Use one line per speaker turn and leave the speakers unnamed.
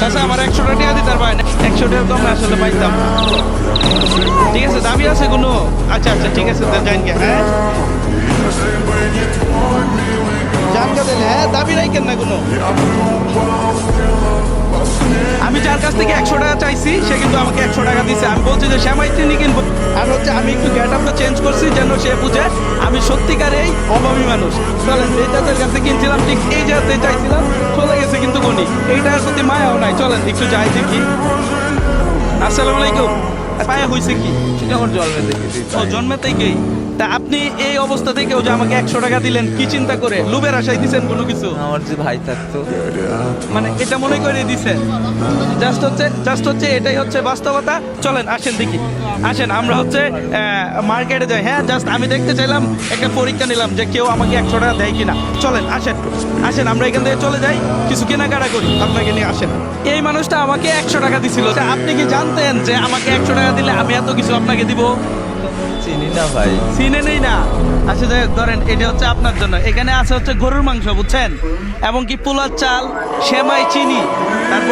চাচা আমার 100 টাকা দিতে পারেন, 100 টাকা কম আসলে পাইতাম। ঠিক আছে, দাবি আছে কোনো? আচ্ছা আচ্ছা ঠিক আছে, জান কে হ্যাঁ জান কে দিলে হ্যাঁ, দাবি রাখেন না কোনো। আমি যার কাছ থেকে 100 টাকা চাইছি সে কিন্তু আমাকে 100 টাকা দিছে। আমি বলছি যে শ্যামাই চিনি কিনবো, আর হচ্ছে আমি একটু গেট আপটা চেঞ্জ করছি যেন সে বুঝে আমি সত্যিকারেই অভাবী মানুষ। চলেন, এই চাচার কাছে কিনছিলাম ঠিক এই জায়গাতে চাইছিলাম, চলে গেছে কিন্তু কোনি, এইটার প্রতি মায়াও নাই। চলেন একটু যাই দেখি। আসসালামু আলাইকুম। পায়ে হয়েছে কি?
যখন জন্মে দেখি
ও জন্মে থেকেই? তা আপনি এই অবস্থা থেকেও যে আমাকে 100 টাকা দিলেন কি চিন্তা করে? লুবের আশায় দিছেন কোনো কিছু?
আমার যে ভাই থাকতো
মানে এটা মনে করে দিছেন? জাস্ট হচ্ছে এটাই হচ্ছে বাস্তবতা। চলেন আসেন দেখি, আসেন আমরা হচ্ছে মার্কেটে যাই। হ্যাঁ জাস্ট আমি দেখতে চাইলাম, একটা পরীক্ষা নিলাম যে কেউ আমাকে 100 টাকা দেয় কিনা। চলেন আসেন আসেন আমরা এখান থেকে চলে যাই, কিছু কেনাকাটা করি, আপনাকে নিয়ে আসেন। এই মানুষটা আমাকে 100 টাকা দিছিল। তা আপনি কি জানতেন যে আমাকে 100 টাকা দিলে আমি এত কিছু আপনাকে দিব?
চিনি না ভাই।
চিনে নেই না? আচ্ছা যাই হোক, ধরেন এটা হচ্ছে আপনার জন্য। এখানে আছে হচ্ছে গরুর মাংস বুঝছেন, এবং কি পোলার চাল, সেমাই, চিনি, তারপর